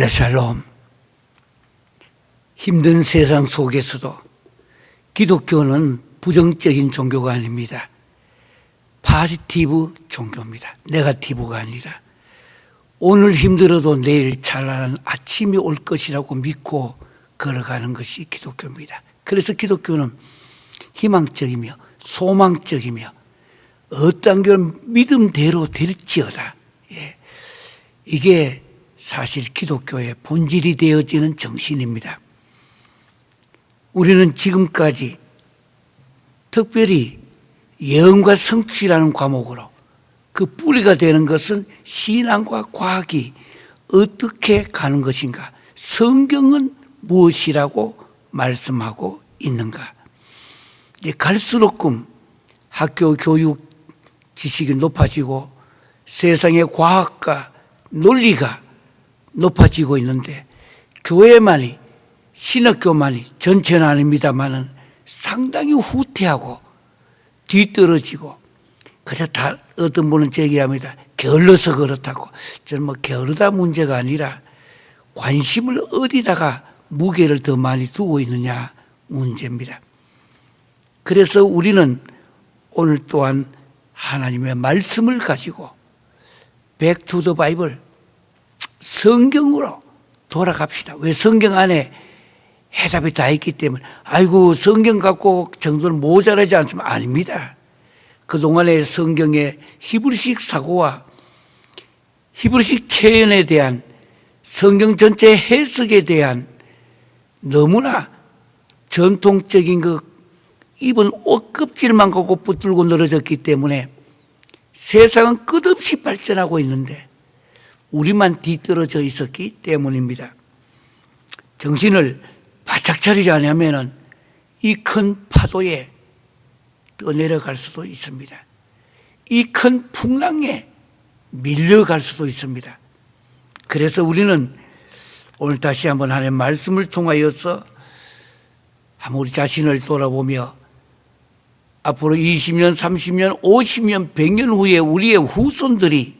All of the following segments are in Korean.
샬롬. 힘든 세상 속에서도 기독교는 부정적인 종교가 아닙니다. 포지티브 종교입니다. 네거티브가 아니라 오늘 힘들어도 내일 찬란한 아침이 올 것이라고 믿고 걸어가는 것이 기독교입니다. 그래서 기독교는 희망적이며 소망적이며 어떤 걸 믿음대로 될지어다. 이게 사실 기독교의 본질이 되어지는 정신입니다. 우리는 지금까지 특별히 예언과 성취라는 과목으로 그 뿌리가 되는 것은 신앙과 과학이 어떻게 가는 것인가, 성경은 무엇이라고 말씀하고 있는가. 이제 갈수록끔 학교 교육 지식이 높아지고 세상의 과학과 논리가 높아지고 있는데 교회만이, 신학교만이, 전체는 아닙니다만은 상당히 후퇴하고 뒤떨어지고, 그저 다 어떤 분은 제기합니다. 게을러서 그렇다고. 저는 뭐 게으르다 문제가 아니라 관심을 어디다가 무게를 더 많이 두고 있느냐 문제입니다. 그래서 우리는 오늘 또한 하나님의 말씀을 가지고 Back to the Bible, 성경으로 돌아갑시다. 왜? 성경 안에 해답이 다 있기 때문에. 아이고 성경 갖고 정도는 모자라지 않습니다. 아닙니다. 그동안의 성경의 히브리식 사고와 히브리식 체현에 대한 성경 전체 해석에 대한 너무나 전통적인 그 입은 옷 껍질만 갖고 붙들고 늘어졌기 때문에 세상은 끝없이 발전하고 있는데 우리만 뒤떨어져 있었기 때문입니다. 정신을 바짝 차리지 않으면 이 큰 파도에 떠내려갈 수도 있습니다. 이 큰 풍랑에 밀려갈 수도 있습니다. 그래서 우리는 오늘 다시 한번 하나님의 말씀을 통하여서 한번 우리 자신을 돌아보며 앞으로 20년, 30년, 50년, 100년 후에 우리의 후손들이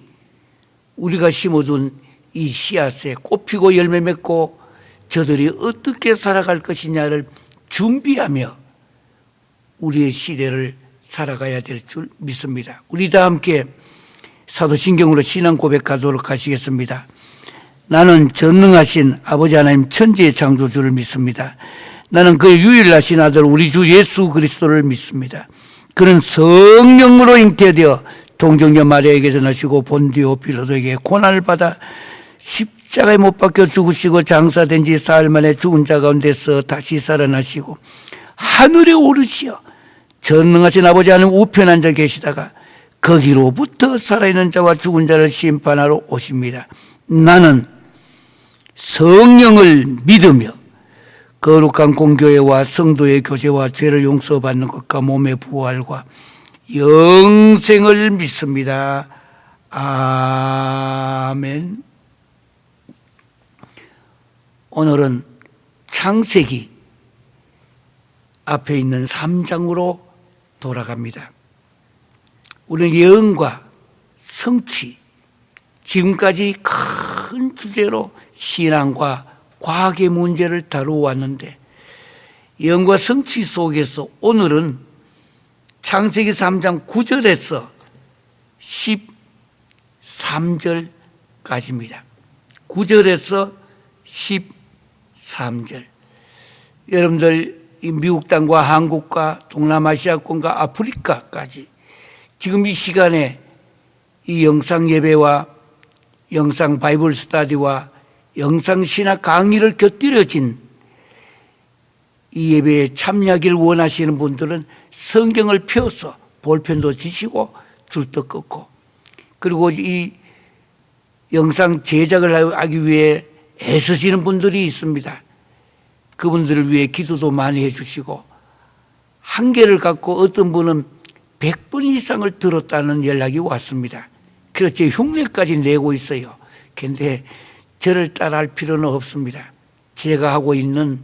우리가 심어둔 이 씨앗에 꽃피고 열매 맺고 저들이 어떻게 살아갈 것이냐를 준비하며 우리의 시대를 살아가야 될 줄 믿습니다. 우리 다 함께 사도신경으로 신앙 고백하도록 하시겠습니다. 나는 전능하신 아버지 하나님 천지의 창조주를 믿습니다. 나는 그의 유일하신 아들 우리 주 예수 그리스도를 믿습니다. 그는 성령으로 잉태되어 동정녀 마리아에게서 나시고 본디오 빌라도에게 고난을 받아 십자가에 못 박혀 죽으시고 장사된 지 사흘 만에 죽은 자 가운데서 다시 살아나시고 하늘에 오르시어 전능하신 아버지 하나님 우편에 앉아 계시다가 거기로부터 살아있는 자와 죽은 자를 심판하러 오십니다. 나는 성령을 믿으며 거룩한 공교회와 성도의 교제와 죄를 용서받는 것과 몸의 부활과 영생을 믿습니다. 아멘. 오늘은 창세기 앞에 있는 3장으로 돌아갑니다. 우리는 예언과 성취, 지금까지 큰 주제로 신앙과 과학의 문제를 다루어왔는데 예언과 성취 속에서 오늘은 창세기 3장 9절에서 13절까지입니다. 9절에서 13절. 여러분들 미국 땅과 한국과 동남아시아권과 아프리카까지 지금 이 시간에 이 영상 예배와 영상 바이블 스터디와 영상 신학 강의를 곁들여진 이 예배에 참여하기를 원하시는 분들은 성경을 펴서 볼펜도 지시고 줄도 긋고, 그리고 이 영상 제작을 하기 위해 애쓰시는 분들이 있습니다. 그분들을 위해 기도도 많이 해주시고, 한계를 갖고 어떤 분은 100번 이상을 들었다는 연락이 왔습니다. 그래서 제 흉내까지 내고 있어요. 그런데 저를 따라할 필요는 없습니다. 제가 하고 있는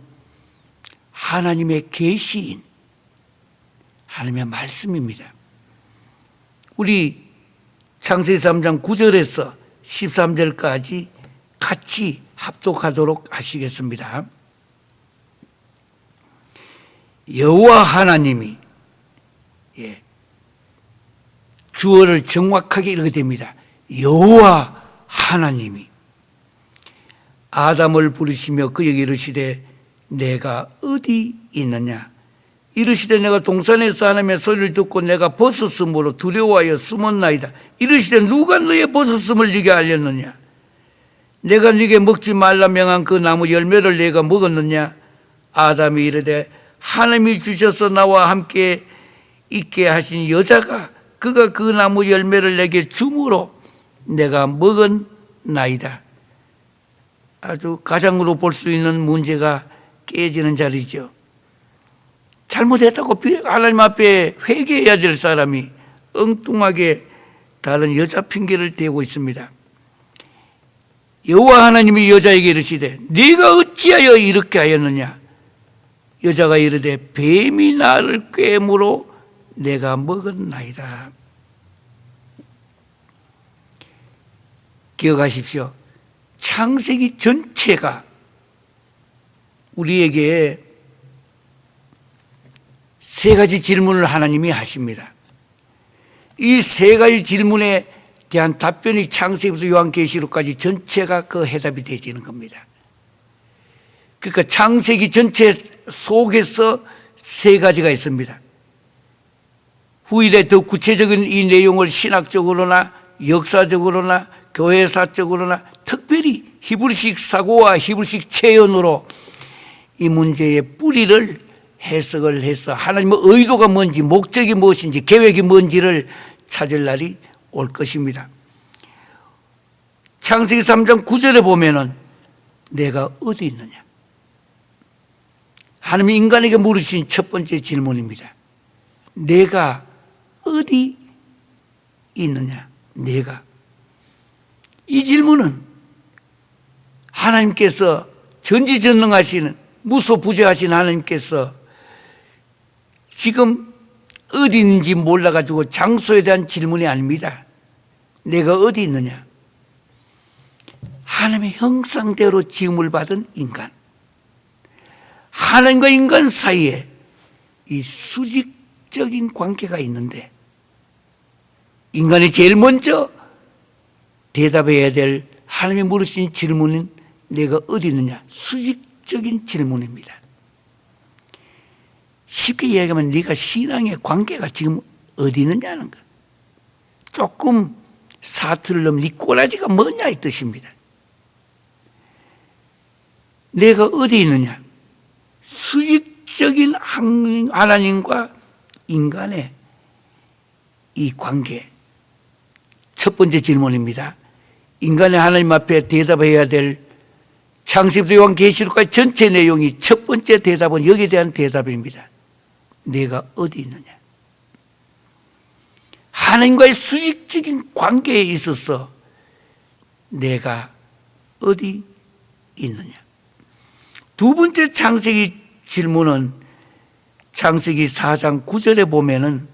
하나님의 계시인 하나님의 말씀입니다. 우리 창세기 3장 9절에서 13절까지 같이 합독하도록 하시겠습니다. 여호와 하나님이 주어를 정확하게 읽어야 됩니다. 여호와 하나님이 아담을 부르시며 그에게 이르시되 내가 어디 있느냐. 이르시되 내가 동산에서 하나님의 소리를 듣고 내가 벗었으므로 두려워하여 숨었나이다. 이르시되 누가 너의 벗었음을 네게 알렸느냐. 내가 네게 먹지 말라 명한 그 나무 열매를 내가 먹었느냐. 아담이 이르되 하나님이 주셔서 나와 함께 있게 하신 여자가 그가 그 나무 열매를 내게 주므로 내가 먹었나이다. 아주 가장으로 볼 수 있는 문제가 깨지는 자리죠. 잘못했다고 하나님 앞에 회개해야 될 사람이 엉뚱하게 다른 여자 핑계를 대고 있습니다. 여호와 하나님이 여자에게 이르시되 네가 어찌하여 이렇게 하였느냐. 여자가 이르되 뱀이 나를 꿰므로 내가 먹었나이다. 기억하십시오. 창세기 전체가 우리에게 세 가지 질문을 하나님이 하십니다. 이 세 가지 질문에 대한 답변이 창세기부터 요한계시록까지 전체가 그 해답이 되지는 겁니다. 그러니까 창세기 전체 속에서 세 가지가 있습니다. 후일에 더 구체적인 이 내용을 신학적으로나 역사적으로나 교회사적으로나 특별히 히브리식 사고와 히브리식 체현으로 이 문제의 뿌리를 해석을 해서 하나님의 의도가 뭔지 목적이 무엇인지 계획이 뭔지를 찾을 날이 올 것입니다. 창세기 3장 9절에 보면은 내가 어디 있느냐. 하나님이 인간에게 물으신 첫 번째 질문입니다. 내가 어디 있느냐. 내가. 이 질문은 하나님께서 전지전능하시는 무소부재하신 하나님께서 지금 어디 있는지 몰라가지고 장소에 대한 질문이 아닙니다. 내가 어디 있느냐. 하나님의 형상대로 지음을 받은 인간. 하나님과 인간 사이에 이 수직적인 관계가 있는데 인간이 제일 먼저 대답해야 될 하나님이 물으신 질문은 내가 어디 있느냐. 수직적인 질문입니다. 쉽게 이야기하면 네가 신앙의 관계가 지금 어디 있느냐는 거. 조금 사투를 넣으면 네 꼬라지가 뭐냐 이 뜻입니다. 내가 어디 있느냐. 수직적인 하나님과 인간의 이 관계. 첫 번째 질문입니다. 인간의 하나님 앞에 대답해야 될 창세기부터 요한계시록까지 전체 내용이 첫 번째 대답은 여기에 대한 대답입니다. 내가 어디 있느냐. 하나님과의 수직적인 관계에 있어서 내가 어디 있느냐. 두 번째 창세기 질문은 창세기 4장 9절에 보면은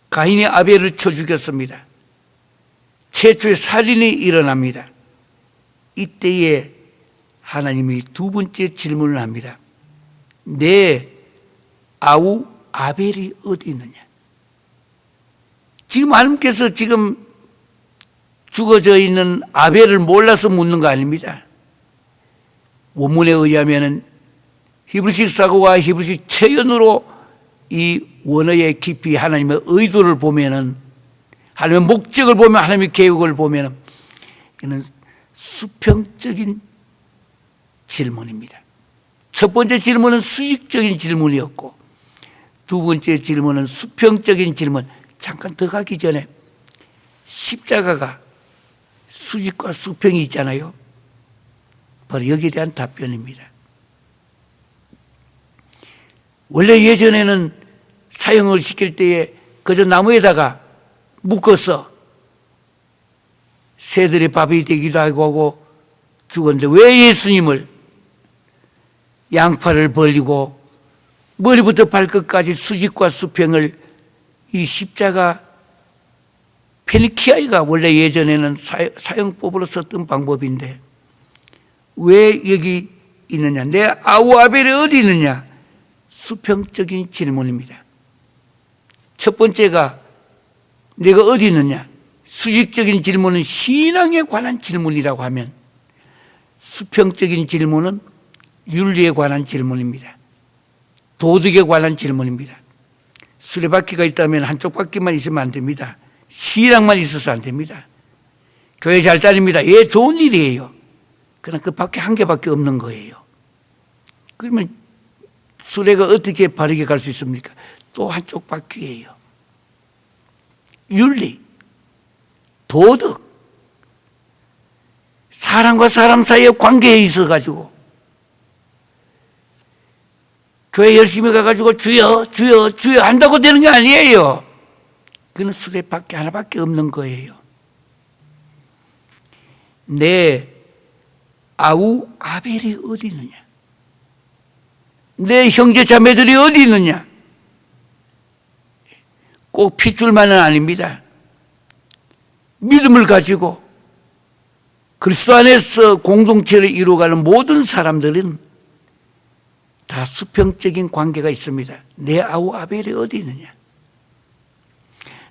가인이 아벨을 쳐 죽였습니다. 최초의 살인이 일어납니다. 이때에 하나님이 두 번째 질문을 합니다. 내 아우 아벨이 어디 있느냐. 지금 하나님께서 지금 죽어져 있는 아벨을 몰라서 묻는 거 아닙니다. 원문에 의하면 히브리식 사고와 히브리식 체현으로 이 원어의 깊이 하나님의 의도를 보면은 하나님의 목적을 보면 하나님의 계획을 보면은 이는 수평적인 질문입니다. 첫 번째 질문은 수직적인 질문이었고 두 번째 질문은 수평적인 질문. 잠깐 더 가기 전에 십자가가 수직과 수평이 있잖아요. 바로 여기에 대한 답변입니다. 원래 예전에는 사형을 시킬 때에 그저 나무에다가 묶어서 새들의 밥이 되기도 하고 죽었는데 왜 예수님을 양팔을 벌리고 머리부터 발끝까지 수직과 수평을 이 십자가 페니키아이가 원래 예전에는 사형법으로 썼던 방법인데 왜 여기 있느냐? 내 아우 아벨이 어디 있느냐? 수평적인 질문입니다. 첫 번째가 내가 어디 있느냐? 수직적인 질문은 신앙에 관한 질문이라고 하면 수평적인 질문은 윤리에 관한 질문입니다. 도덕에 관한 질문입니다. 수레바퀴가 있다면 한쪽 바퀴만 있으면 안 됩니다. 신앙만 있어서 안 됩니다. 교회 잘 다닙니다. 예, 좋은 일이에요. 그러나 그 바퀴 한 개밖에 없는 거예요. 그러면 수레가 어떻게 바르게 갈 수 있습니까? 또 한쪽 바퀴예요. 윤리, 도덕, 사람과 사람 사이의 관계에 있어가지고 교회 열심히 가가지고 주여 주여 주여 한다고 되는 게 아니에요. 그는 수레바퀴 하나밖에 없는 거예요. 내 아우 아벨이 어디 있느냐? 내 형제 자매들이 어디 있느냐? 꼭 핏줄만은 아닙니다. 믿음을 가지고 그리스도 안에서 공동체를 이루어가는 모든 사람들은 다 수평적인 관계가 있습니다. 내 아우 아벨이 어디 있느냐?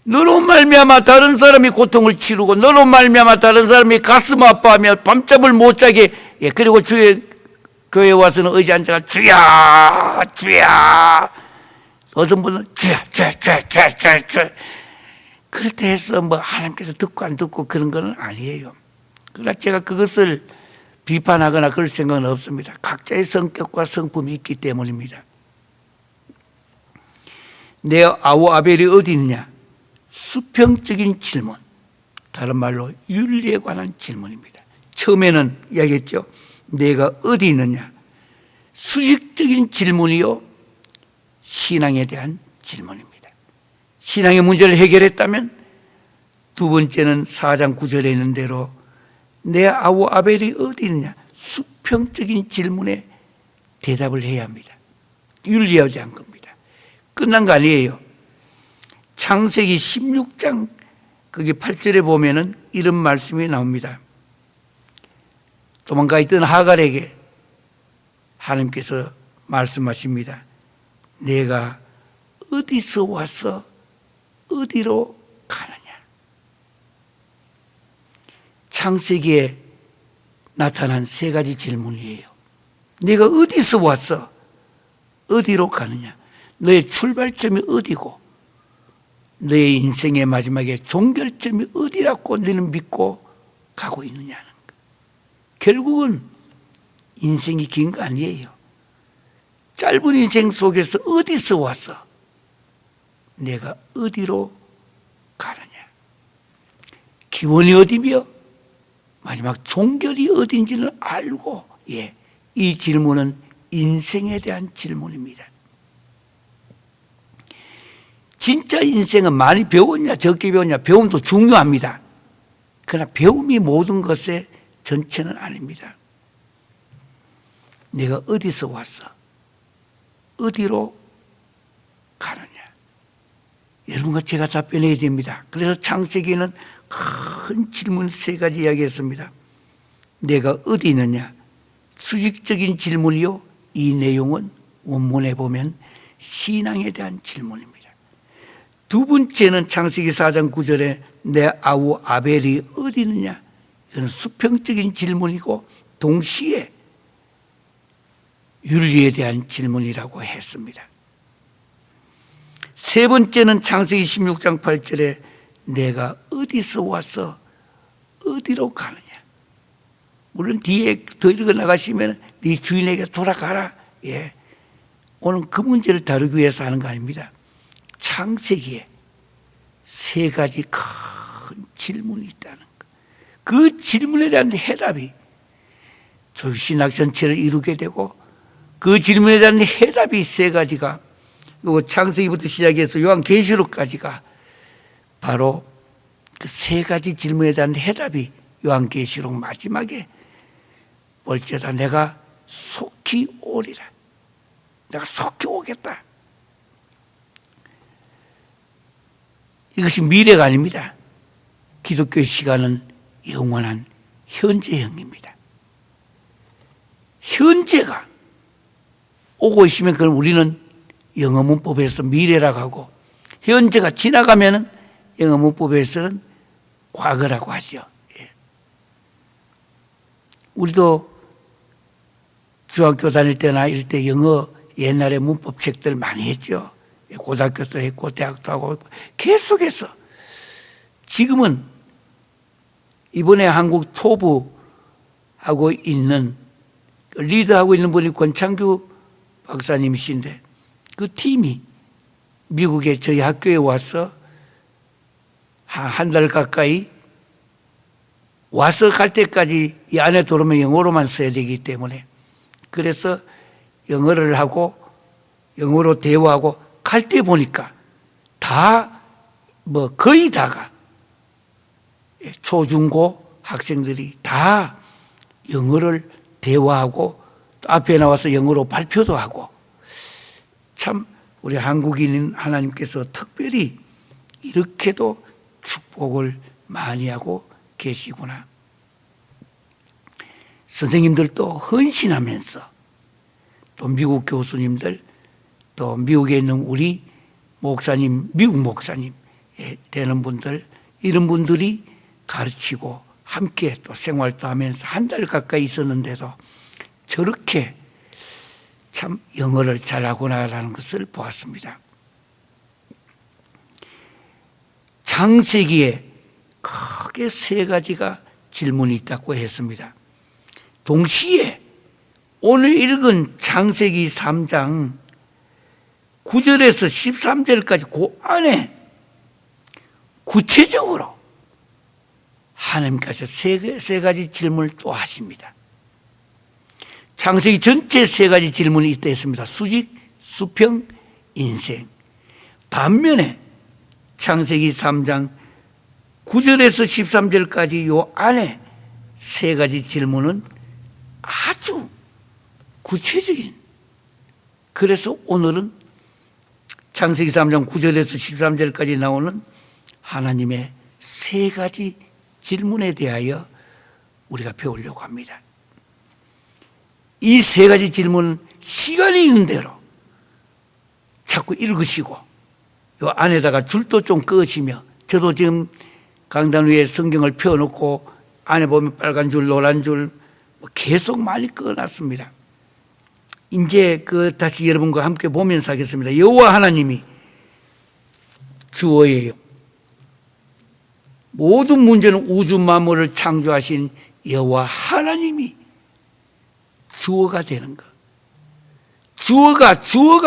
너로 말미암아 다른 사람이 고통을 치르고 너로 말미암아 다른 사람이 가슴 아파하며 밤잠을 못 자게 그리고 주의 교회에 와서는 의지 앉아가 주야 주야 어떤 분은 주야 주야 주야 주야 주야 주야 그렇다 해서 뭐 하나님께서 듣고 안 듣고 그런 건 아니에요. 그러나 제가 그것을 비판하거나 그럴 생각은 없습니다. 각자의 성격과 성품이 있기 때문입니다. 내 아우 아벨이 어디 있느냐? 수평적인 질문, 다른 말로 윤리에 관한 질문입니다. 처음에는 이야기했죠. 내가 어디 있느냐? 수직적인 질문이요, 신앙에 대한 질문입니다. 신앙의 문제를 해결했다면 두 번째는 4장 9절에 있는 대로 내 아우 아벨이 어디 있느냐? 수평적인 질문에 대답을 해야 합니다. 윤리하지 않은 겁니다. 끝난 거 아니에요. 창세기 16장 거기 8절에 보면은 이런 말씀이 나옵니다. 도망가 있던 하갈에게 하나님께서 말씀하십니다. 내가 어디서 와서 어디로 가느냐? 창세기에 나타난 세 가지 질문이에요. 내가 어디서 와서 어디로 가느냐? 너의 출발점이 어디고 너의 인생의 마지막에 종결점이 어디라고 너는 믿고 가고 있느냐는 것. 결국은 인생이 긴 거 아니에요. 짧은 인생 속에서 어디서 와서 내가 어디로 가느냐. 기원이 어디며 마지막 종결이 어딘지를 알고 이 질문은 인생에 대한 질문입니다. 진짜 인생은 많이 배웠냐 적게 배웠냐 배움도 중요합니다. 그러나 배움이 모든 것의 전체는 아닙니다. 내가 어디서 왔어? 어디로 가느냐? 여러분과 제가 답변해야 됩니다. 그래서 창세기는 큰 질문 세 가지 이야기했습니다. 내가 어디 있느냐? 수직적인 질문이요. 이 내용은 원문에 보면 신앙에 대한 질문입니다. 두 번째는 창세기 4장 9절에 내 아우 아벨이 어디 있느냐? 이건 수평적인 질문이고 동시에 윤리에 대한 질문이라고 했습니다. 세 번째는 창세기 16장 8절에 내가 어디서 와서 어디로 가느냐? 물론 뒤에 더 읽어 나가시면 네 주인에게 돌아가라. 오늘 그 문제를 다루기 위해서 하는 거 아닙니다. 창세기에 세 가지 큰 질문이 있다는 것. 그 질문에 대한 해답이 신학 전체를 이루게 되고 그 질문에 대한 해답이 세 가지가 그리고 창세기부터 시작해서 요한계시록까지가 바로 그 세 가지 질문에 대한 해답이 요한계시록 마지막에 볼지어다 내가 속히 오리라. 내가 속히 오겠다. 이것이 미래가 아닙니다. 기독교의 시간은 영원한 현재형입니다. 현재가 오고 있으면 그걸 우리는 영어 문법에서 미래라고 하고, 현재가 지나가면은 영어 문법에서는 과거라고 하죠. 우리도 중학교 다닐 때나 이럴 때 영어 옛날에 문법 책들 많이 했죠. 고등학교도 했고 대학도 하고 계속해서. 지금은 이번에 한국 토부 하고 있는 리드하고 있는 분이 권창규 박사님이신데, 그 팀이 미국에 저희 학교에 와서 한 달 가까이 와서 갈 때까지 이 안에 들어오면 영어로만 써야 되기 때문에, 그래서 영어를 하고 영어로 대화하고 갈 때 보니까 다 거의 다가 초중고 학생들이 다 영어를 대화하고 또 앞에 나와서 영어로 발표도 하고, 참 우리 한국인인 하나님께서 특별히 이렇게도 축복을 많이 하고 계시구나. 선생님들도 헌신하면서, 또 미국 교수님들, 또 미국에 있는 우리 목사님, 미국 목사님 되는 분들, 이런 분들이 가르치고 함께 또 생활도 하면서 한 달 가까이 있었는데도 저렇게 참 영어를 잘하구나라는 것을 보았습니다. 창세기에 크게 세 가지가 질문이 있다고 했습니다. 동시에 오늘 읽은 창세기 3장 9절에서 13절까지 그 안에 구체적으로 하나님께서 세 가지 질문을 또 하십니다. 창세기 전체 세 가지 질문이 있다 했습니다. 수직, 수평, 인생. 반면에 창세기 3장 9절에서 13절까지 요 안에 세 가지 질문은 아주 구체적인, 그래서 오늘은 창세기 3장 9절에서 13절까지 나오는 하나님의 세 가지 질문에 대하여 우리가 배우려고 합니다. 이 세 가지 질문은 시간이 있는 대로 자꾸 읽으시고 요 안에다가 줄도 좀 그으시며, 저도 지금 강단 위에 성경을 펴놓고 안에 보면 빨간 줄, 노란 줄 계속 많이 그어놨습니다. 이제 다시 여러분과 함께 보면서 하겠습니다. 여호와 하나님이 주어예요. 모든 문제는 우주 만물을 창조하신 여호와 하나님이 주어가 되는 것. 주어가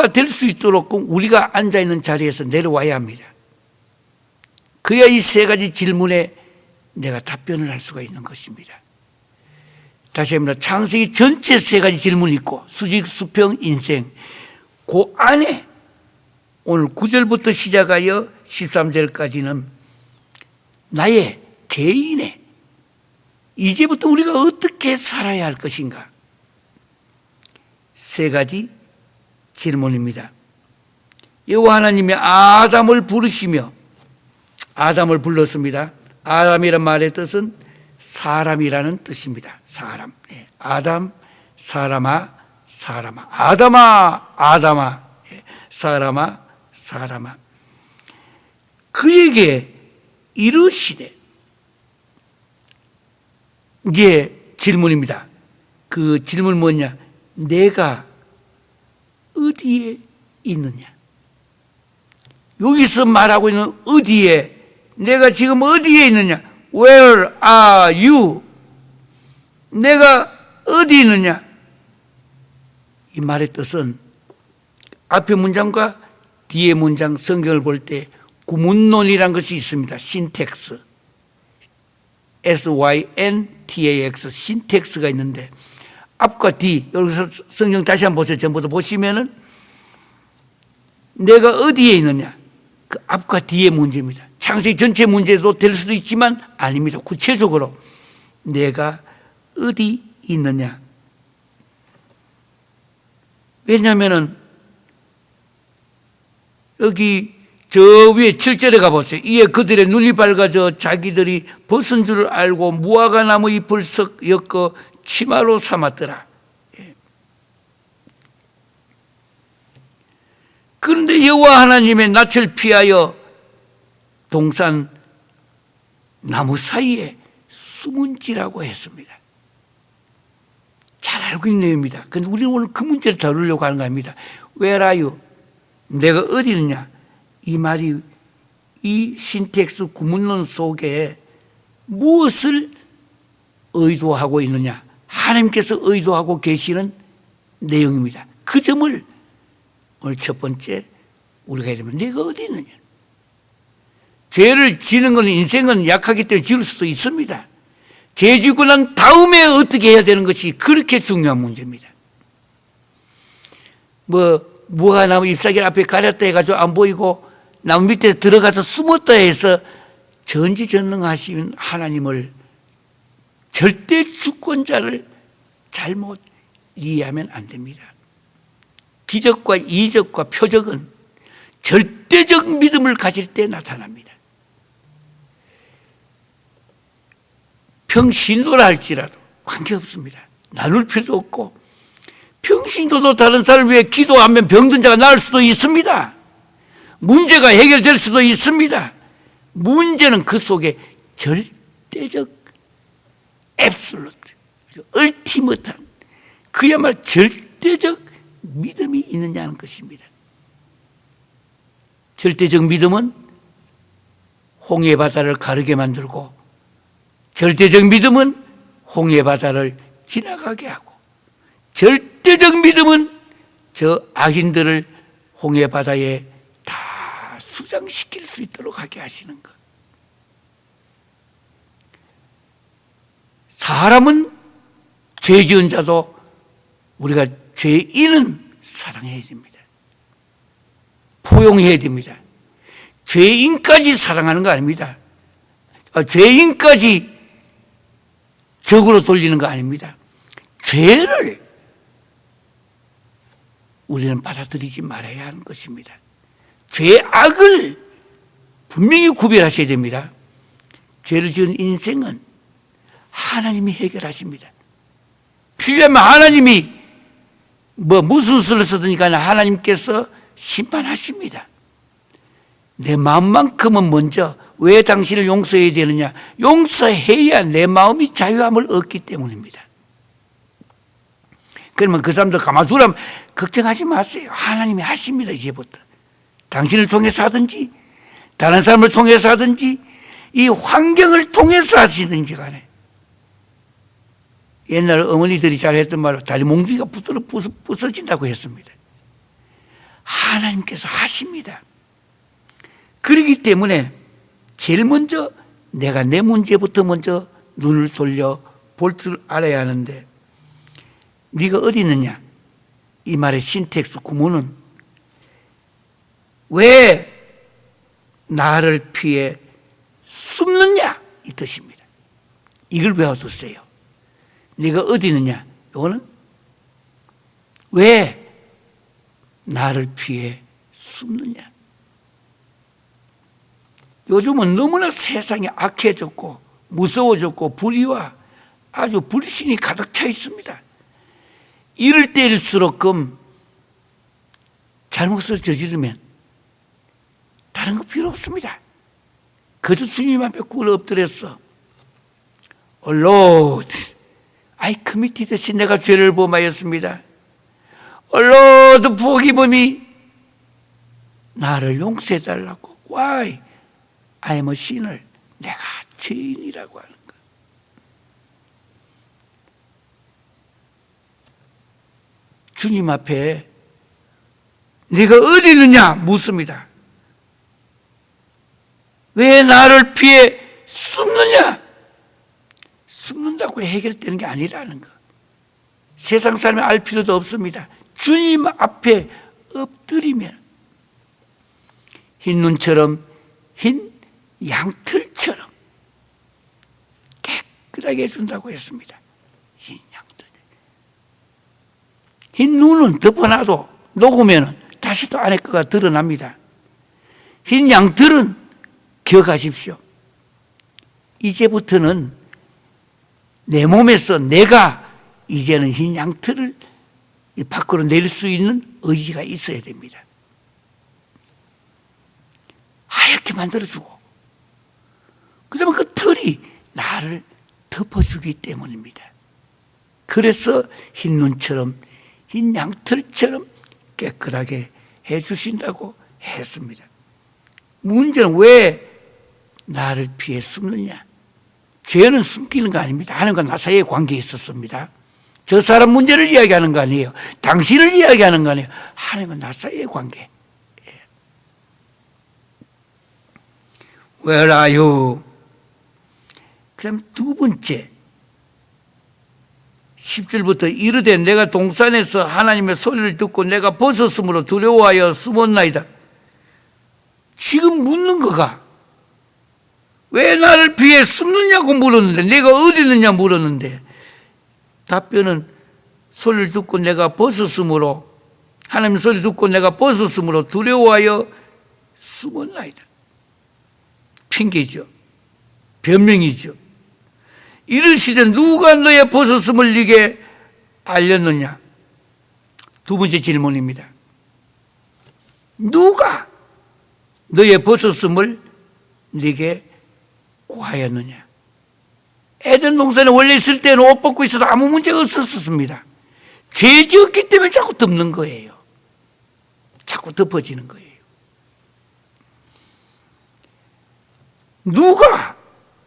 될 수 있도록 우리가 앉아있는 자리에서 내려와야 합니다. 그래야 이 세 가지 질문에 내가 답변을 할 수가 있는 것입니다. 다시 합니다. 창세기 전체 세 가지 질문이 있고, 수직, 수평, 인생. 그 안에 오늘 9절부터 시작하여 13절까지는 나의 개인의, 이제부터 우리가 어떻게 살아야 할 것인가, 세 가지 질문입니다. 여호와 하나님이 아담을 부르시며, 아담을 불렀습니다. 아담이란 말의 뜻은 사람이라는 뜻입니다. 사람. 아담, 사람아, 사람아. 아담아, 아담아. 사람아, 사람아. 그에게 이르시되, 이제 질문입니다. 그 질문 뭐냐? 내가 어디에 있느냐? 여기서 말하고 있는 어디에, 내가 지금 어디에 있느냐? Where are you? 내가 어디 있느냐? 이 말의 뜻은 앞의 문장과 뒤의 문장, 성경을 볼 때 구문론이라는 것이 있습니다. 신텍스, SYNTAX, 신텍스가 있는데 앞과 뒤, 여기서 성경 다시 한번 보세요. 전부터 보시면은 내가 어디에 있느냐? 그 앞과 뒤의 문제입니다. 창세기 전체 문제도 될 수도 있지만 아닙니다. 구체적으로 내가 어디 있느냐? 왜냐하면 여기 저 위에 7절에 가보세요. 이에 그들의 눈이 밝아져 자기들이 벗은 줄 알고 무화과 나무 잎을 썩 엮어 치마로 삼았더라. 그런데 여호와 하나님의 낯을 피하여 동산 나무 사이에 숨은지라고 했습니다. 잘 알고 있는 내용입니다. 그런데 우리는 오늘 그 문제를 다루려고 하는 겁니다. Where are you? 내가 어디 있느냐? 이 말이 이 신텍스 구문론 속에 무엇을 의도하고 있느냐? 하나님께서 의도하고 계시는 내용입니다. 그 점을 오늘 첫 번째 우리가 해야 되면 내가 어디 있느냐? 죄를 지는 건 인생은 약하기 때문에 지을 수도 있습니다. 죄 지고 난 다음에 어떻게 해야 되는 것이 그렇게 중요한 문제입니다. 무화과 나무 잎사귀 앞에 가렸다 해가지고 안 보이고 나무 밑에 들어가서 숨었다 해서 전지전능하신 하나님을 절대 주권자를 잘못 이해하면 안 됩니다. 기적과 이적과 표적은 절대적 믿음을 가질 때 나타납니다. 평신도라 할지라도 관계없습니다. 나눌 필요도 없고 평신도도 다른 사람을 위해 기도하면 병든 자가 나을 수도 있습니다. 문제가 해결될 수도 있습니다. 문제는 그 속에 절대적 앱솔루트, 얼티머트한 그야말로 절대적 믿음이 있느냐는 것입니다. 절대적 믿음은 홍해 바다를 가르게 만들고 절대적 믿음은 홍해 바다를 지나가게 하고 절대적 믿음은 저 악인들을 홍해 바다에 다 수장시킬 수 있도록 하게 하시는 것. 사람은 죄 지은 자도 우리가 죄인은 사랑해야 됩니다. 포용해야 됩니다. 죄인까지 사랑하는 거 아닙니다. 죄인까지 적으로 돌리는 거 아닙니다. 죄를 우리는 받아들이지 말아야 하는 것입니다. 죄악을 분명히 구별하셔야 됩니다. 죄를 지은 인생은 하나님이 해결하십니다. 필요하면 하나님이 무슨 수를 쓰든지 간에 하나님께서 심판하십니다. 내 마음만큼은 먼저 왜 당신을 용서해야 되느냐? 용서해야 내 마음이 자유함을 얻기 때문입니다. 그러면 그 사람들 가만두라면 걱정하지 마세요. 하나님이 하십니다. 이제부터 당신을 통해서 하든지 다른 사람을 통해서 하든지 이 환경을 통해서 하시든지 간에 옛날 어머니들이 잘했던 말로 다리 몽둥이가 부서진다고 했습니다. 하나님께서 하십니다. 그렇기 때문에 제일 먼저 내가 내 문제부터 먼저 눈을 돌려 볼 줄 알아야 하는데 네가 어디 있느냐? 이 말의 신텍스 구문은 왜 나를 피해 숨느냐 이 뜻입니다. 이걸 외워두세요. 네가 어디 있느냐? 이거는 왜 나를 피해 숨느냐? 요즘은 너무나 세상이 악해졌고 무서워졌고 불의와 아주 불신이 가득 차 있습니다. 이럴 때일수록끔 잘못을 저지르면 다른 거 필요 없습니다. 그저 주님 앞에 꿇어 엎드렸어. Oh Lord, I committed sin. 내가 죄를 범하였습니다. Oh Lord, forgive me. 나를 용서해달라고. Why? I am a sinner. 내가 죄인이라고 하는 것. 주님 앞에 네가 어디 있느냐 묻습니다. 왜 나를 피해 숨느냐? 숨는다고 해결되는 게 아니라는 것. 세상 사람이 알 필요도 없습니다. 주님 앞에 엎드리면 흰 눈처럼 흰 양털처럼 깨끗하게 해준다고 했습니다. 흰 양털. 흰 눈은 덮어놔도 녹으면 다시 또 안에 거가 드러납니다. 흰 양털은 기억하십시오. 이제부터는 내 몸에서 내가 이제는 흰 양털을 밖으로 낼 수 있는 의지가 있어야 됩니다. 하얗게 만들어주고 그러면 그 털이 나를 덮어주기 때문입니다. 그래서 흰 눈처럼 흰 양털처럼 깨끗하게 해주신다고 했습니다. 문제는 왜 나를 피해 숨느냐? 죄는 숨기는 거 아닙니다. 하나님과 나 사이의 관계에 있었습니다. 저 사람 문제를 이야기하는 거 아니에요. 당신을 이야기하는 거 아니에요. 하나님과 나 사이의 관계. Where are you? 그 다음 두 번째 10절부터 이르되 내가 동산에서 하나님의 소리를 듣고 내가 벗었으므로 두려워하여 숨었나이다. 지금 묻는 거가 왜 나를 피해 숨느냐고 물었는데, 내가 어디 있느냐 물었는데, 답변은 소리를 듣고 내가 벗었으므로, 하나님의 소리 듣고 내가 벗었으므로 두려워하여 숨었나이다. 핑계죠. 변명이죠. 이르시되 누가 너의 벗었음을 네게 알렸느냐? 두 번째 질문입니다. 누가 너의 벗었음을 네게 구하였느냐? 에덴 동산에 원래 있을 때는 옷 벗고 있어도 아무 문제가 없었습니다. 죄 지었기 때문에 자꾸 덮는 거예요. 자꾸 덮어지는 거예요. 누가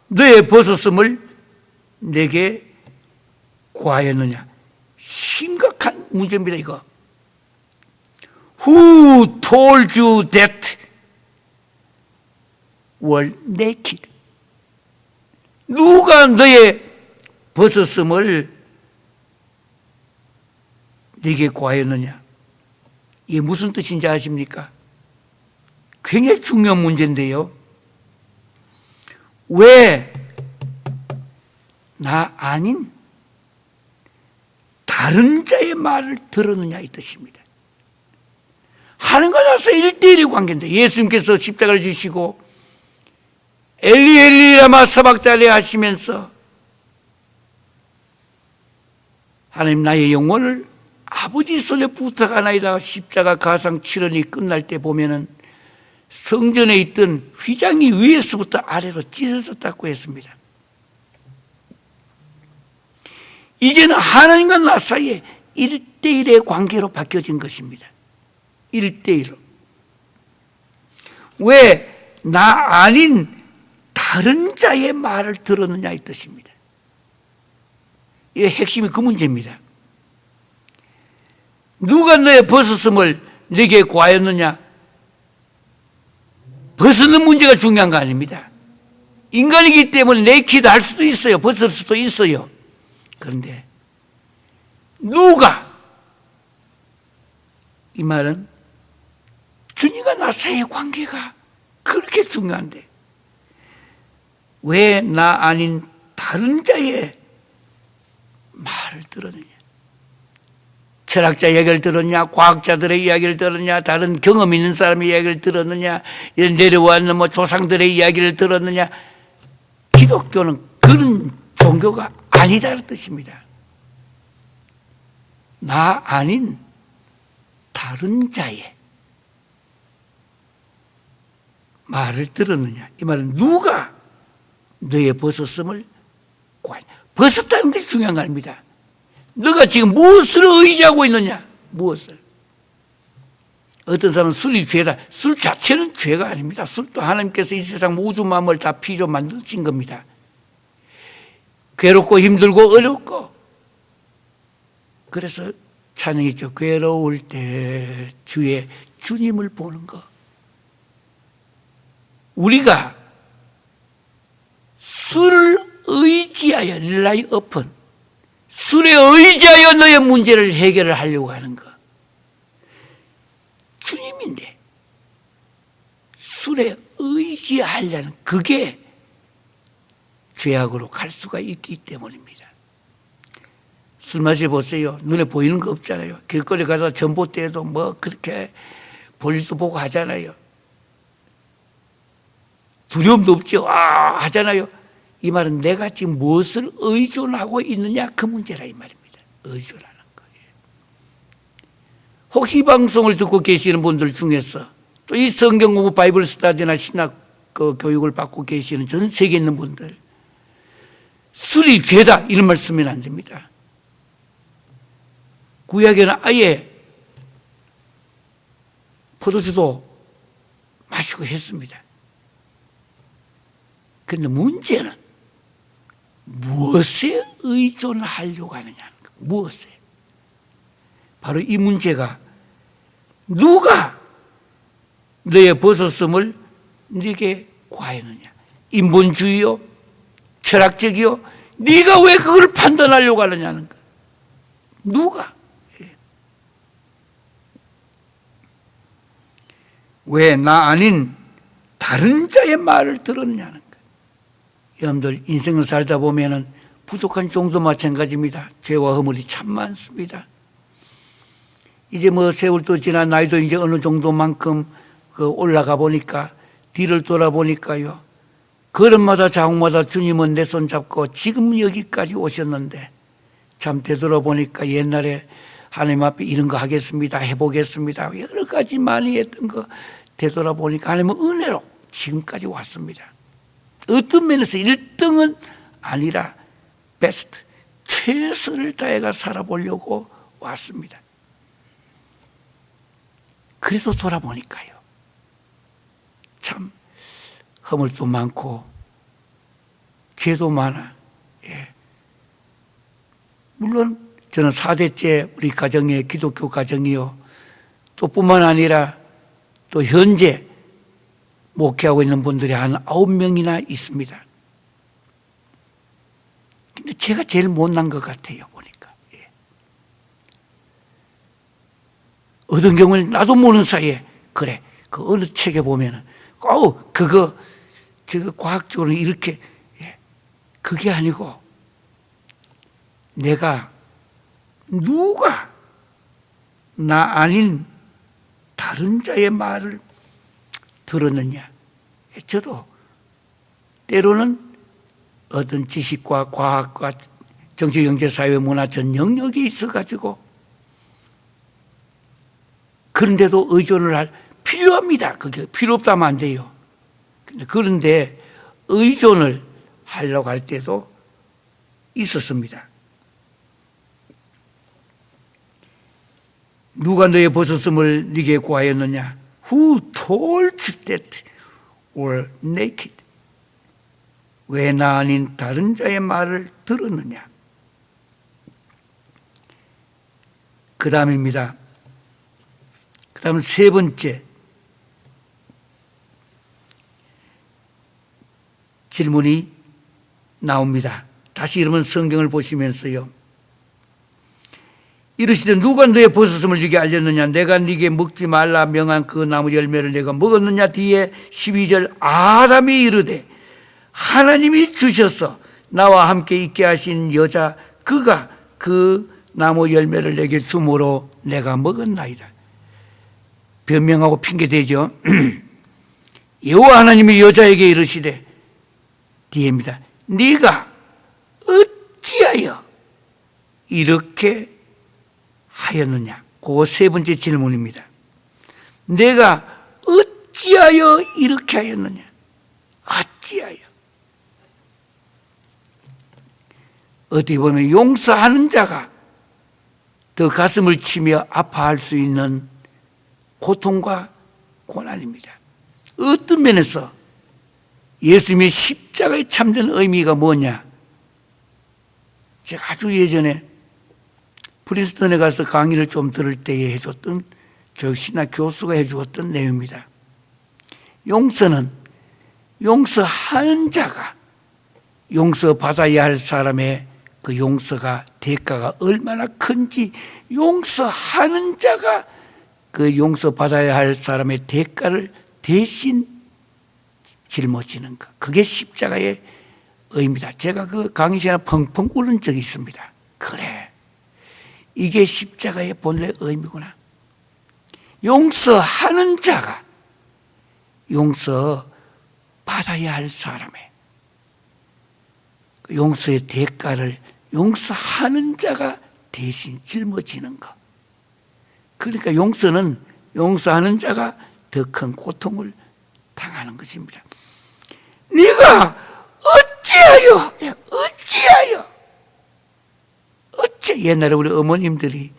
너의 벗었음을 내게 구하였느냐? 심각한 문제입니다, 이거. Who told you that were naked? 누가 너의 벗었음을 네게 구하였느냐? 이게 무슨 뜻인지 아십니까? 굉장히 중요한 문제인데요. 왜 나 아닌 다른 자의 말을 들었느냐 이 뜻입니다. 하나님과 나서 1대1의 관계인데, 예수님께서 십자가를 지시고 엘리 엘리 라마 사박달레 하시면서 하나님 나의 영혼을 아버지 손에 부탁하나이다 십자가 가상 7원이 끝날 때 보면은 성전에 있던 휘장이 위에서부터 아래로 찢어졌다고 했습니다. 이제는 하나님과 나 사이에 1대1의 관계로 바뀌어진 것입니다. 1대1로. 왜 나 아닌 다른 자의 말을 들었느냐 이 뜻입니다. 이 핵심이 그 문제입니다. 누가 너의 벗었음을 네게 구하였느냐? 벗는 문제가 중요한 거 아닙니다. 인간이기 때문에 네키드 할 수도 있어요. 벗을 수도 있어요. 그런데 누가, 이 말은 주님과 나 사이의 관계가 그렇게 중요한데 왜 나 아닌 다른 자의 말을 들었느냐? 철학자 이야기를 들었냐? 과학자들의 이야기를 들었냐? 다른 경험 있는 사람의 이야기를 들었느냐? 내려왔는 조상들의 이야기를 들었느냐? 기독교는 그런 종교가 아니다는 뜻입니다. 나 아닌 다른 자의 말을 들었느냐? 이 말은 누가 너의 벗었음을 구하냐? 벗었다는 것이 중요한 거 아닙니다. 너가 지금 무엇을 의지하고 있느냐? 무엇을? 어떤 사람은 술이 죄다. 술 자체는 죄가 아닙니다. 술도 하나님께서 이 세상 우주 만물을 다 피로 만드신 겁니다. 괴롭고 힘들고 어렵고. 그래서 찬양이 있죠. 괴로울 때 주의 주님을 보는 것. 우리가 술을 의지하여 rely upon, 술에 의지하여 너의 문제를 해결을 하려고 하는 것. 주님인데 술에 의지하려는 그게 죄악으로 갈 수가 있기 때문입니다. 술 마셔보세요. 눈에 보이는 거 없잖아요. 길거리 가서 전봇대에도 뭐 그렇게 볼일도 보고 하잖아요. 두려움도 없죠. 하잖아요. 이 말은 내가 지금 무엇을 의존하고 있느냐 그 문제라 이 말입니다. 의존하는 거예요. 혹시 이 방송을 듣고 계시는 분들 중에서 또 이 성경 공부 바이블 스터디나 신학 교육을 받고 계시는 전 세계에 있는 분들, 술이 죄다 이런 말 쓰면 안 됩니다. 구약에는 아예 포도주도 마시고 했습니다. 그런데 문제는 무엇에 의존하려고 하느냐는 거. 무엇에? 바로 이 문제가 누가 너의 벗었음을 네게 과했느냐? 인본주의요? 철학적이요? 네가 왜 그걸 판단하려고 하느냐는 거. 누가? 왜 나 아닌 다른 자의 말을 들었냐는 거. 여러분들 인생을 살다 보면은 부족한 정도 마찬가지입니다. 죄와 허물이 참 많습니다. 이제 뭐 세월도 지나 나이도 이제 어느 정도만큼 올라가 보니까 뒤를 돌아보니까요. 걸음마다 자국마다 주님은 내 손 잡고 지금 여기까지 오셨는데 참 되돌아보니까 옛날에 하나님 앞에 이런 거 하겠습니다. 해보겠습니다. 여러 가지 많이 했던 거 되돌아보니까 하나님은 은혜로 지금까지 왔습니다. 어떤 면에서 1등은 아니라 베스트, 최선을 다해가 살아보려고 왔습니다. 그래서 돌아보니까요. 참 허물도 많고 죄도 많아. 예. 물론 저는 4대째 우리 가정에 기독교 가정이요. 또 뿐만 아니라 또 현재 목회하고 있는 분들이 한 9명이나 있습니다. 근데 제가 제일 못난 것 같아요, 보니까. 예. 어떤 경우는 나도 모르는 사이에, 그래, 그 어느 책에 보면은, 저거 과학적으로 이렇게, 예. 그게 아니고, 내가 누가 나 아닌 다른 자의 말을 들었느냐. 저도 때로는 어떤 지식과 과학과 정치, 경제, 사회, 문화 전 영역에 있어가지고 그런데도 의존을 할 필요합니다. 그게 필요 없다면 안 돼요. 그런데 의존을 하려고 할 때도 있었습니다. 누가 너의 벗었음을 네게 구하였느냐? Who told you that were naked? 왜 나 아닌 다른 자의 말을 들었느냐? 그 다음입니다. 그 다음 세 번째 질문이 나옵니다. 다시 여러분 성경을 보시면서요. 이르시되 누가 너의 벗었음을 네게 알렸느냐? 내가 네게 먹지 말라 명한 그 나무 열매를 내가 먹었느냐? 뒤에 12절 아담이 이르되 하나님이 주셔서 나와 함께 있게 하신 여자 그가 그 나무 열매를 내게 주므로 내가 먹었나이다. 변명하고 핑계대죠. 여호와 하나님이 여자에게 이르시되 뒤에입니다. 네가 어찌하여 이렇게 하였느냐? 그 세 번째 질문입니다. 내가 어찌하여 이렇게 하였느냐? 어찌하여? 어떻게 보면 용서하는 자가 더 가슴을 치며 아파할 수 있는 고통과 고난입니다. 어떤 면에서 예수님의 십자가의 참된 의미가 뭐냐? 제가 아주 예전에 프린스턴에 가서 강의를 좀 들을 때에 해줬던 교육신학 교수가 해주었던 내용입니다. 용서는 용서하는 자가 용서받아야 할 사람의 그 용서가 대가가 얼마나 큰지 용서하는 자가 그 용서받아야 할 사람의 대가를 대신 짊어지는 것. 그게 십자가의 의미다. 제가 그 강의 시간에 펑펑 울은 적이 있습니다. 그래, 이게 십자가의 본래 의미구나. 용서하는 자가 용서받아야 할 사람의 용서의 대가를 용서하는 자가 대신 짊어지는 것. 그러니까 용서하는 자가 더 큰 고통을 당하는 것입니다. 네가 어찌 옛날에 우리 어머님들이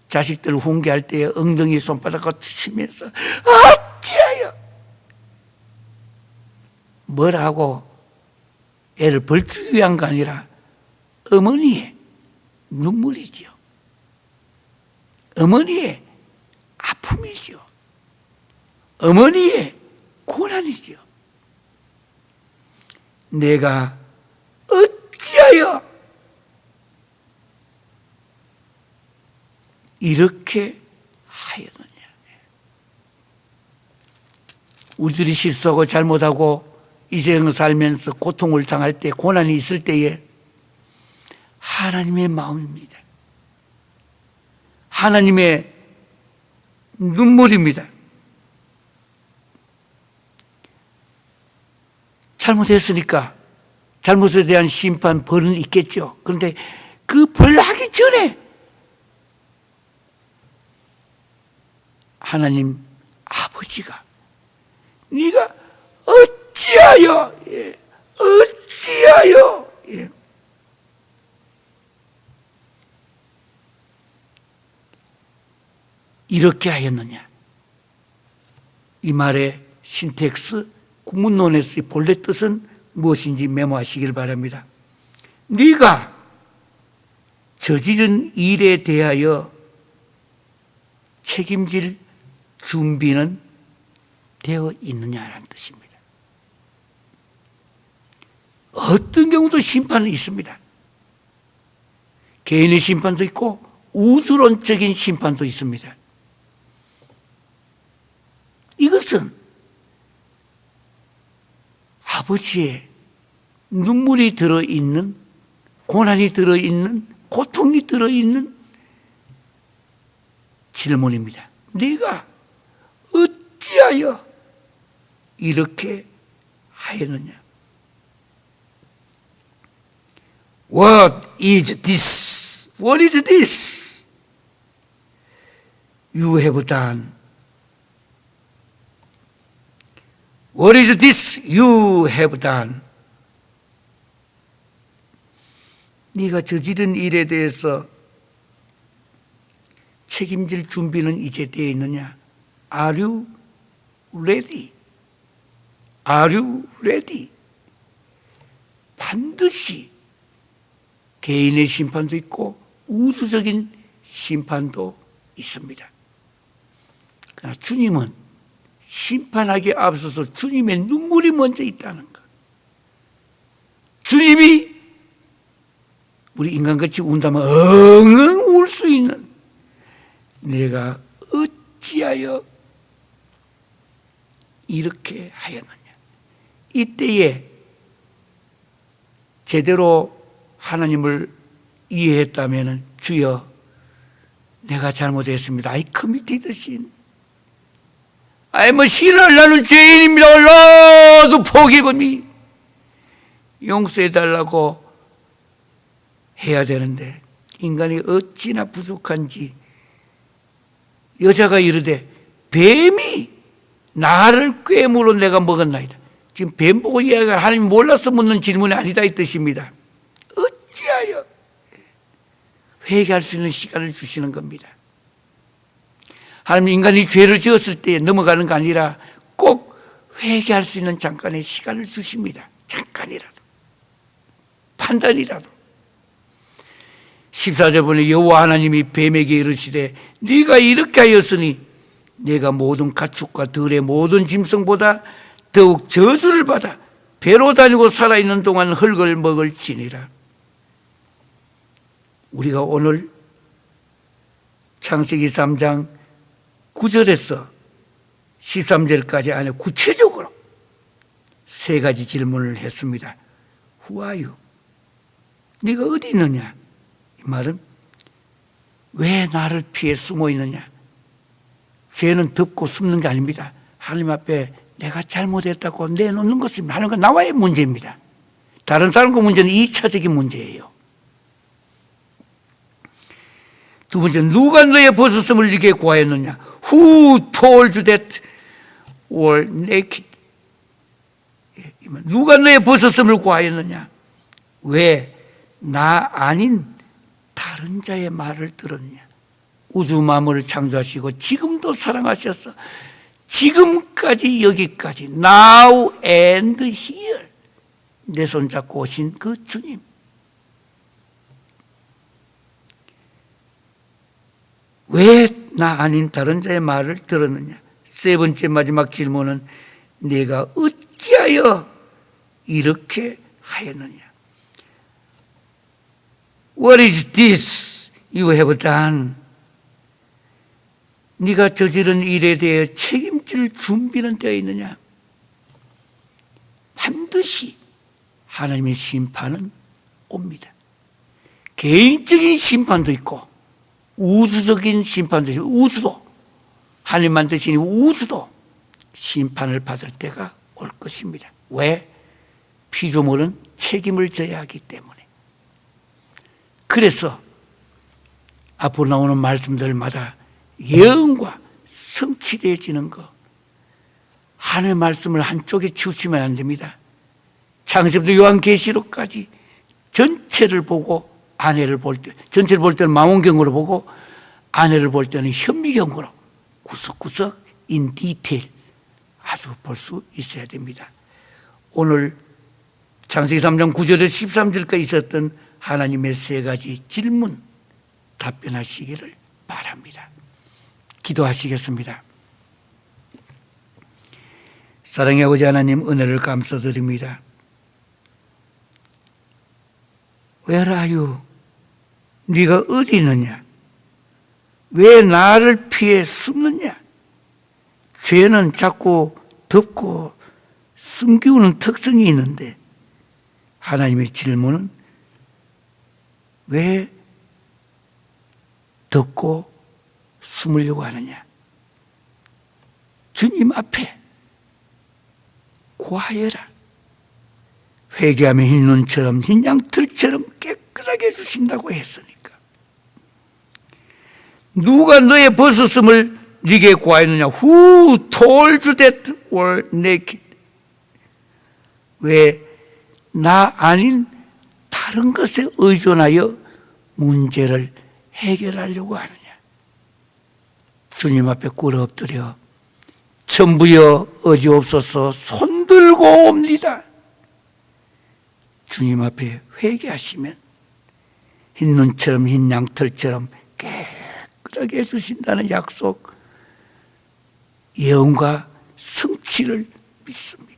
자식들 훈계할 때 엉덩이 손바닥 치면서 어찌하여 뭐라고 애를 벌주기 위한 거 아니라 어머니의 눈물이지요. 어머니의 아픔이지요. 어머니의 고난이지요. 내가 어찌하여 이렇게 하였느냐. 우리들이 실수하고 잘못하고 이 세상을 살면서 고통을 당할 때, 고난이 있을 때에 하나님의 마음입니다. 하나님의 눈물입니다. 잘못했으니까 잘못에 대한 심판, 벌은 있겠죠. 그런데 그 벌 하기 전에 하나님 아버지가 네가 어찌하여 이렇게 하였느냐. 이 말의 신텍스, 구문론에서의 본래 뜻은 무엇인지 메모하시길 바랍니다. 네가 저지른 일에 대하여 책임질 준비는 되어 있느냐라는 뜻입니다. 어떤 경우도 심판은 있습니다. 개인의 심판도 있고 우주론적인 심판도 있습니다. 이것은 아버지의 눈물이 들어있는, 고난이 들어있는, 고통이 들어있는 질문입니다. 네가 어찌하여 이렇게 하였느냐. What is this? What is this? You have done. What is this you have done? 네가 저지른 일에 대해서 책임질 준비는 이제 되어 있느냐? Are you ready? Are you ready? 반드시 개인의 심판도 있고 우주적인 심판도 있습니다. 그러나 주님은 심판하기에 앞서서 주님의 눈물이 먼저 있다는 것. 주님이 우리 인간같이 운다면 엉엉 울 수 있는, 내가 어찌하여 이렇게 하였느냐. 이때에 제대로 하나님을 이해했다면, 주여 내가 잘못했습니다. I committed sin. I'm a sinner. 나는 죄인입니다. Lord forgive me. 용서해달라고 해야 되는데 인간이 어찌나 부족한지, 여자가 이르되 뱀이 나를 꾀물어 내가 먹었나이다. 지금 뱀 보고 이야기가 하나님 몰라서 묻는 질문이 아니다 이 뜻입니다. 어찌하여 회개할 수 있는 시간을 주시는 겁니다. 하나님 인간이 죄를 지었을 때 넘어가는 거 아니라 꼭 회개할 수 있는 잠깐의 시간을 주십니다. 잠깐이라도, 판단이라도. 14절 보니 여호와 하나님이 뱀에게 이르시되 네가 이렇게 하였으니 내가 모든 가축과 들의 모든 짐승보다 더욱 저주를 받아 배로 다니고 살아있는 동안 흙을 먹을지니라. 우리가 오늘 창세기 3장 9절에서 13절까지 안에 구체적으로 세 가지 질문을 했습니다. Who are you? 네가 어디 있느냐? 이 말은 왜 나를 피해 숨어 있느냐? 죄는 덮고 숨는 게 아닙니다. 하나님 앞에 내가 잘못했다고 내놓는 것은 하나님과 나와의 문제입니다. 다른 사람과 문제는 2차적인 문제예요. 두 번째, 누가 너의 벗었음을 네게 구하였느냐? Who told you that you were naked? 누가 너의 벗었음을 구하였느냐? 왜 나 아닌 다른 자의 말을 들었냐? 우주 만물을 창조하시고 지금도 사랑하셔서 지금까지 여기까지 now and here 내 손잡고 오신 그 주님, 왜 나 아닌 다른 자의 말을 들었느냐? 세 번째 마지막 질문은 네가 어찌하여 이렇게 하였느냐? What is this you have done? 네가 저지른 일에 대해 책임질 준비는 되어 있느냐? 반드시 하나님의 심판은 옵니다. 개인적인 심판도 있고 우주적인 심판도 있고, 우주도 하나님 만드신 우주도 심판을 받을 때가 올 것입니다. 왜? 피조물은 책임을 져야 하기 때문에. 그래서 앞으로 나오는 말씀들마다 예언과 성취되어지는 것, 하나님의 말씀을 한쪽에 치우치면 안 됩니다. 창세부터 요한계시록까지 전체를 보고 아내를 볼 때, 전체를 볼 때는 망원경으로 보고 아내를 볼 때는 현미경으로 구석구석 인 디테일 아주 볼 수 있어야 됩니다. 오늘 창세기 3장 9절에서 13절까지 있었던 하나님의 세 가지 질문 답변하시기를 바랍니다. 기도하시겠습니다. 사랑의 아버지 하나님, 은혜를 감사드립니다. Where are you? 네가 어디 있느냐? 왜 나를 피해 숨느냐? 죄는 자꾸 덮고 숨기우는 특성이 있는데 하나님의 질문은 왜 덮고 숨으려고 하느냐? 주님 앞에 구하여라. 회개하면 흰 눈처럼 흰 양털처럼 깨끗하게 해주신다고 했으니까. 누가 너의 벗었음을 네게 구하였느냐? Who told you that you were naked? 왜 나 아닌 다른 것에 의존하여 문제를 해결하려고 하느냐? 주님 앞에 꿇어 엎드려 천부여 어지옵소서 손들고 옵니다. 주님 앞에 회개하시면 흰 눈처럼 흰 양털처럼 깨끗하게 해주신다는 약속, 예언과 성취를 믿습니다.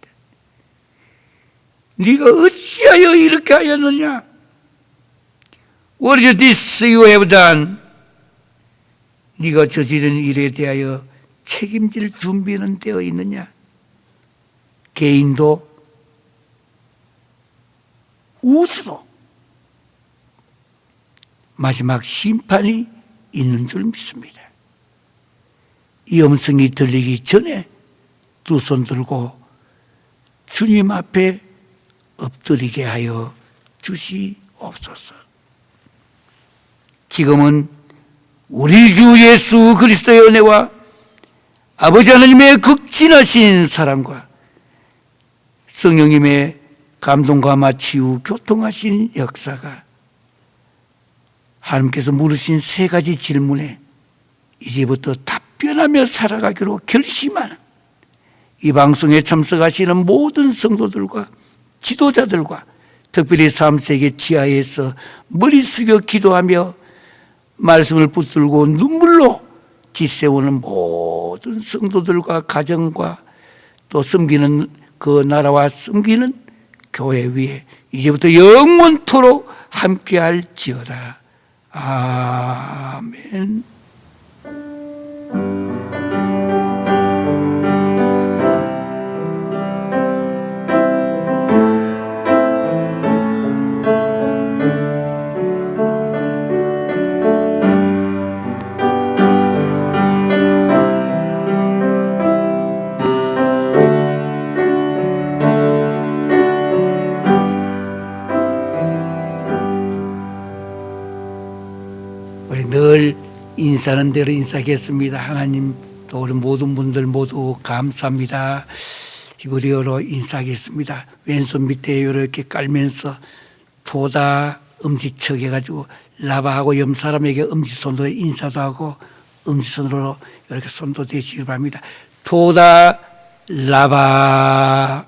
네가 어찌하여 이렇게 하였느냐? What is this you have done? 네가 저지른 일에 대하여 책임질 준비는 되어 있느냐? 개인도 우주도 마지막 심판이 있는 줄 믿습니다. 이 음성이 들리기 전에 두 손 들고 주님 앞에 엎드리게 하여 주시옵소서. 지금은 우리 주 예수 그리스도의 은혜와 아버지 하나님의 극진하신 사랑과 성령님의 감동과 마치우 교통하신 역사가 하나님께서 물으신 세 가지 질문에 이제부터 답변하며 살아가기로 결심하는 이 방송에 참석하시는 모든 성도들과 지도자들과 특별히 3세계 지하에서 머리 숙여 기도하며 말씀을 붙들고 눈물로 지새우는 모든 성도들과 가정과 또 섬기는 그 나라와 섬기는 교회 위에 이제부터 영원토록 함께할지어다. 아멘. 인사하는 대로 인사하겠습니다. 하나님 또 우리 모든 분들 모두 감사합니다. 히브리어로 인사하겠습니다. 왼손 밑에 이렇게 깔면서 토다 엄지척 해가지고 라바하고 옆 사람에게 엄지손으로 인사도 하고 엄지손으로 이렇게 손도 대시길 바랍니다. 토다 라바